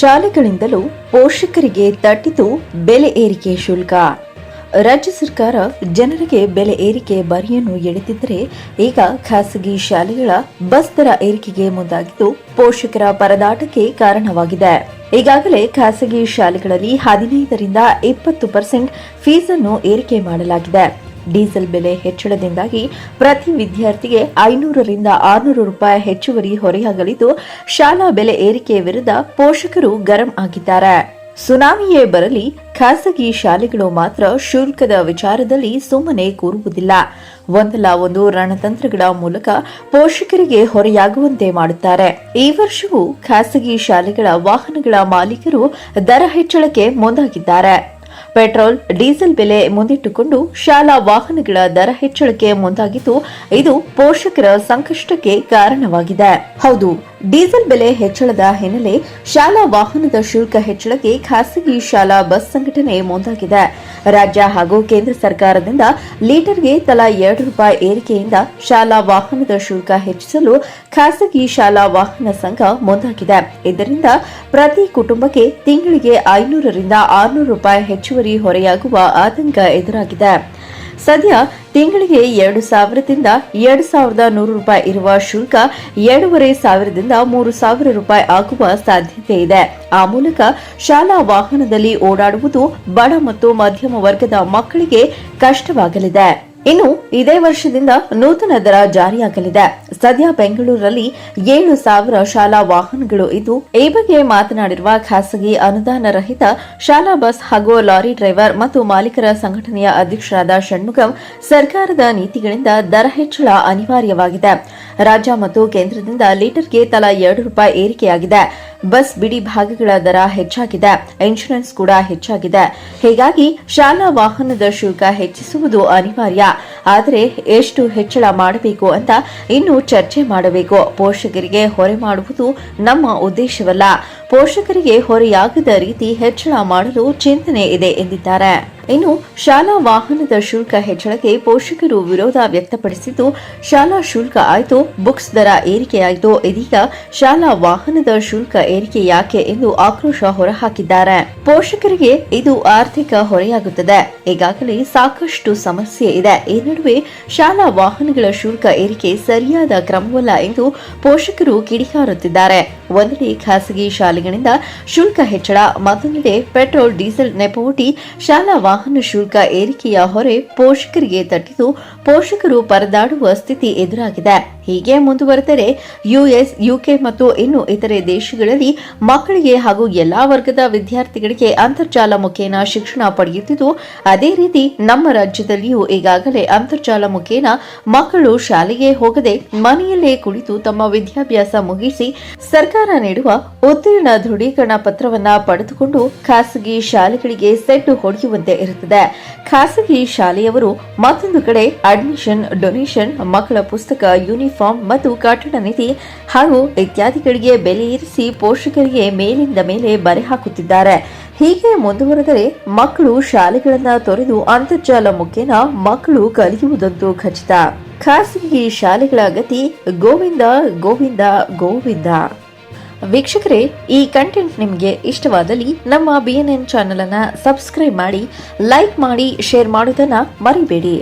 ಶಾಲೆಗಳಿಂದಲೂ ಪೋಷಕರಿಗೆ ತಟ್ಟಿತು ಬೆಲೆ ಏರಿಕೆ ಶುಲ್ಕ. ರಾಜ್ಯ ಸರ್ಕಾರ ಜನರಿಗೆ ಬೆಲೆ ಏರಿಕೆ ಬರಿಯನ್ನು ಎಳೆದಿದ್ದರೆ ಈಗ ಖಾಸಗಿ ಶಾಲೆಗಳ ಬಸ್ ದರ ಏರಿಕೆಗೆ ಮುಂದಾಗಿದ್ದು ಪೋಷಕರ ಪರದಾಟಕ್ಕೆ ಕಾರಣವಾಗಿದೆ. ಈಗಾಗಲೇ ಖಾಸಗಿ ಶಾಲೆಗಳಲ್ಲಿ 15ರಿಂದ 20% ಫೀಸನ್ನು ಏರಿಕೆ ಮಾಡಲಾಗಿದೆ. ಡೀಸೆಲ್ ಬೆಲೆ ಹೆಚ್ಚಳದಿಂದಾಗಿ ಪ್ರತಿ ವಿದ್ಯಾರ್ಥಿಗೆ 500ರಿಂದ 600 ರೂಪಾಯಿ ಹೆಚ್ಚುವರಿ ಹೊರೆಯಾಗಲಿದ್ದು ಶಾಲಾ ಬೆಲೆ ಏರಿಕೆ ವಿರುದ್ಧ ಪೋಷಕರು ಗರಂ ಆಗಿದ್ದಾರೆ. ಸುನಾಮಿಯೇ ಬರಲಿ, ಖಾಸಗಿ ಶಾಲೆಗಳು ಮಾತ್ರ ಶುಲ್ಕದ ವಿಚಾರದಲ್ಲಿ ಸುಮ್ಮನೆ ಕೂರುವುದಿಲ್ಲ. ಒಂದಲ್ಲ ಒಂದು ರಣತಂತ್ರಗಳ ಮೂಲಕ ಪೋಷಕರಿಗೆ ಹೊರೆಯಾಗುವಂತೆ ಮಾಡುತ್ತಾರೆ. ಈ ವರ್ಷವೂ ಖಾಸಗಿ ಶಾಲೆಗಳ ವಾಹನಗಳ ಮಾಲೀಕರು ದರ ಹೆಚ್ಚಳಕ್ಕೆ ಮುಂದಾಗಿದ್ದಾರೆ. ಪೆಟ್ರೋಲ್, ಡೀಸೆಲ್ ಬೆಲೆ ಮುಂದಿಟ್ಟುಕೊಂಡು ಶಾಲಾ ವಾಹನಗಳ ದರ ಹೆಚ್ಚಳಕ್ಕೆ ಮುಂದಾಗಿದ್ದು ಇದು ಪೋಷಕರ ಸಂಕಷ್ಟಕ್ಕೆ ಕಾರಣವಾಗಿದೆ. ಹೌದು, ಡೀಸೆಲ್ ಬೆಲೆ ಹೆಚ್ಚಳದ ಹಿನ್ನೆಲೆ ಶಾಲಾ ವಾಹನದ ಶುಲ್ಕ ಹೆಚ್ಚಳಕ್ಕೆ ಖಾಸಗಿ ಶಾಲಾ ಬಸ್ ಸಂಘಟನೆ ಮುಂದಾಗಿದೆ. ರಾಜ್ಯ ಹಾಗೂ ಕೇಂದ್ರ ಸರ್ಕಾರದಿಂದ ಲೀಟರ್ಗೆ ತಲಾ 2 ರೂಪಾಯಿ ಏರಿಕೆಯಿಂದ ಶಾಲಾ ವಾಹನದ ಶುಲ್ಕ ಹೆಚ್ಚಿಸಲು ಖಾಸಗಿ ಶಾಲಾ ವಾಹನ ಸಂಘ ಮುಂದಾಗಿದೆ. ಇದರಿಂದ ಪ್ರತಿ ಕುಟುಂಬಕ್ಕೆ ತಿಂಗಳಿಗೆ 500ರಿಂದ 600 ರೂಪಾಯಿ ಹೆಚ್ಚುವರಿ ಹೊರೆಯಾಗುವ ಆತಂಕ ಎದುರಾಗಿದೆ. ಸದ್ಯ ತಿಂಗಳಿಗೆ 2,000ದಿಂದ 2,100 ರೂಪಾಯಿ ಇರುವ ಶುಲ್ಕ 2,500ದಿಂದ 3,000 ರೂಪಾಯಿ ಆಗುವ ಸಾಧ್ಯತೆ ಇದೆ. ಆ ಮೂಲಕ ಶಾಲಾ ವಾಹನದಲ್ಲಿ ಓಡಾಡುವುದು ಬಡ ಮತ್ತು ಮಧ್ಯಮ ವರ್ಗದ ಮಕ್ಕಳಿಗೆ ಕಷ್ಟವಾಗಲಿದೆ. ಇನ್ನು ಇದೇ ವರ್ಷದಿಂದ ನೂತನ ದರ ಜಾರಿಯಾಗಲಿದೆ. ಸದ್ಯ ಬೆಂಗಳೂರಲ್ಲಿ 7,000 ಶಾಲಾ ವಾಹನಗಳು ಇದ್ದು, ಈ ಬಗ್ಗೆ ಮಾತನಾಡಿರುವ ಖಾಸಗಿ ಅನುದಾನ ರಹಿತ ಶಾಲಾ ಬಸ್ ಹಾಗೂ ಲಾರಿ ಡ್ರೈವರ್ ಮತ್ತು ಮಾಲೀಕರ ಸಂಘಟನೆಯ ಅಧ್ಯಕ್ಷರಾದ ಷಣ್ಮುಗಂ, ಸರ್ಕಾರದ ನೀತಿಗಳಿಂದ ದರ ಹೆಚ್ಚಳ ಅನಿವಾರ್ಯವಾಗಿದೆ. ರಾಜ್ಯ ಮತ್ತು ಕೇಂದ್ರದಿಂದ ಲೀಟರ್ಗೆ ತಲಾ 2 ರೂಪಾಯಿ ಏರಿಕೆಯಾಗಿದೆ. ಬಸ್ ಬಿಡಿ ಭಾಗಗಳ ದರ ಹೆಚ್ಚಾಗಿದೆ. ಇನ್ಶೂರೆನ್ಸ್ ಕೂಡ ಹೆಚ್ಚಾಗಿದೆ. ಹೀಗಾಗಿ ಶಾಲಾ ವಾಹನದ ಶುಲ್ಕ ಹೆಚ್ಚಿಸುವುದು ಅನಿವಾರ್ಯ. ಆದರೆ ಎಷ್ಟು ಹೆಚ್ಚಳ ಮಾಡಬೇಕು ಅಂತ ಇನ್ನೂ ಚರ್ಚೆ ಮಾಡಬೇಕು. ಪೋಷಕರಿಗೆ ಹೊರೆ ಮಾಡುವುದು ನಮ್ಮ ಉದ್ದೇಶವಲ್ಲ. ಪೋಷಕರಿಗೆ ಹೊರೆಯಾಗದ ರೀತಿ ಹೆಚ್ಚಳ ಮಾಡಲು ಚಿಂತನೆ ಇದೆ ಎಂದಿದ್ದಾರೆ. ಇನ್ನು ಶಾಲಾ ವಾಹನದ ಶುಲ್ಕ ಹೆಚ್ಚಳಕ್ಕೆ ಪೋಷಕರು ವಿರೋಧ ವ್ಯಕ್ತಪಡಿಸಿದ್ದು, ಶಾಲಾ ಶುಲ್ಕ ಆಯಿತು, ಬುಕ್ಸ್ ದರ ಏರಿಕೆಯಾಯಿತು, ಇದೀಗ ಶಾಲಾ ವಾಹನದ ಶುಲ್ಕ ಏರಿಕೆ ಯಾಕೆ ಎಂದು ಆಕ್ರೋಶ ಹೊರಹಾಕಿದ್ದಾರೆ. ಪೋಷಕರಿಗೆ ಇದು ಆರ್ಥಿಕ ಹೊರೆಯಾಗುತ್ತದೆ. ಈಗಾಗಲೇ ಸಾಕಷ್ಟು ಸಮಸ್ಯೆ ಇದೆ. ಈ ನಡುವೆ ಶಾಲಾ ವಾಹನಗಳ ಶುಲ್ಕ ಏರಿಕೆ ಸರಿಯಾದ ಕ್ರಮವಲ್ಲ ಎಂದು ಪೋಷಕರು ಕಿಡಿಕಾರುತ್ತಿದ್ದಾರೆ. ಒಂದೆಡೆ ಖಾಸಗಿ ಶಾಲೆಗಳಿಂದ ಶುಲ್ಕ ಹೆಚ್ಚಳ, ಮತ್ತೊಂದೆಡೆ ಪೆಟ್ರೋಲ್, ಡೀಸೆಲ್ ನೆಪವೊಡ್ಡಿ ಶಾಲಾ ವಾಹನ ಶುಲ್ಕ ಏರಿಕೆಯ ಹೊರೆ ಪೋಷಕರಿಗೆ ತಟ್ಟಿದ್ದು ಪೋಷಕರು ಪರದಾಡುವ ಸ್ಥಿತಿ ಎದುರಾಗಿದೆ. ಹೀಗೆ ಮುಂದುವರೆದರೆ ಯುಎಸ್, ಯುಕೆ ಮತ್ತು ಇನ್ನು ಇತರೆ ದೇಶಗಳಲ್ಲಿ ಮಕ್ಕಳಿಗೆ ಹಾಗೂ ಎಲ್ಲಾ ವರ್ಗದ ವಿದ್ಯಾರ್ಥಿಗಳಿಗೆ ಅಂತರ್ಜಾಲ ಮುಖೇನ ಶಿಕ್ಷಣ ಪಡೆಯುತ್ತಿದ್ದು, ಅದೇ ರೀತಿ ನಮ್ಮ ರಾಜ್ಯದಲ್ಲಿಯೂ ಈಗಾಗಲೇ ಅಂತರ್ಜಾಲ ಮುಖೇನ ಮಕ್ಕಳು ಶಾಲೆಗೆ ಹೋಗದೆ ಮನೆಯಲ್ಲೇ ಕುಳಿತು ತಮ್ಮ ವಿದ್ಯಾಭ್ಯಾಸ ಮುಗಿಸಿ ಸರ್ಕಾರ ನೀಡುವ ಉತ್ತೀರ್ಣ ದೃಢೀಕರಣ ಪತ್ರವನ್ನ ಪಡೆದುಕೊಂಡು ಖಾಸಗಿ ಶಾಲೆಗಳಿಗೆ ಸೆಡ್ಡು ಹೊಡೆಯುವಂತೆ ಇರುತ್ತದೆ. ಖಾಸಗಿ ಶಾಲೆಯವರು ಮತ್ತೊಂದು ಕಡೆ ಅಡ್ಮಿಷನ್, ಡೊನೇಷನ್, ಮಕ್ಕಳ ಪುಸ್ತಕ, ಯೂನಿಫಾರ್ಮ್ ಮತ್ತು ಕಟ್ಟಡ ನಿಧಿ ಹಾಗೂ ಇತ್ಯಾದಿಗಳಿಗೆ ಬೆಲೆ ಏರಿಸಿ ಪೋಷಕರಿಗೆ ಮೇಲಿಂದ ಮೇಲೆ ಬರೆ ಹಾಕುತ್ತಿದ್ದಾರೆ. ಹೀಗೆ ಮುಂದುವರೆದರೆ ಮಕ್ಕಳು ಶಾಲೆಗಳನ್ನು ತೊರೆದು ಅಂತರ್ಜಾಲ ಮುಖೇನ ಮಕ್ಕಳು ಕಲಿಯುವುದಂತೂ ಖಚಿತ. ಖಾಸಗಿ ಶಾಲೆಗಳ ಗತಿ ಗೋವಿಂದ ಗೋವಿಂದ ಗೋವಿಂದ. ವೀಕ್ಷಕರೇ, ಈ ಕಂಟೆಂಟ್ ನಿಮಗೆ ಇಷ್ಟವಾದಲ್ಲಿ ನಮ್ಮ BNN ಚಾನೆಲ್ ಅನ್ನು ಸಬ್ಸ್ಕ್ರೈಬ್ ಮಾಡಿ, ಲೈಕ್ ಮಾಡಿ, ಶೇರ್ ಮಾಡುವುದನ್ನು ಮರಿಬೇಡಿ.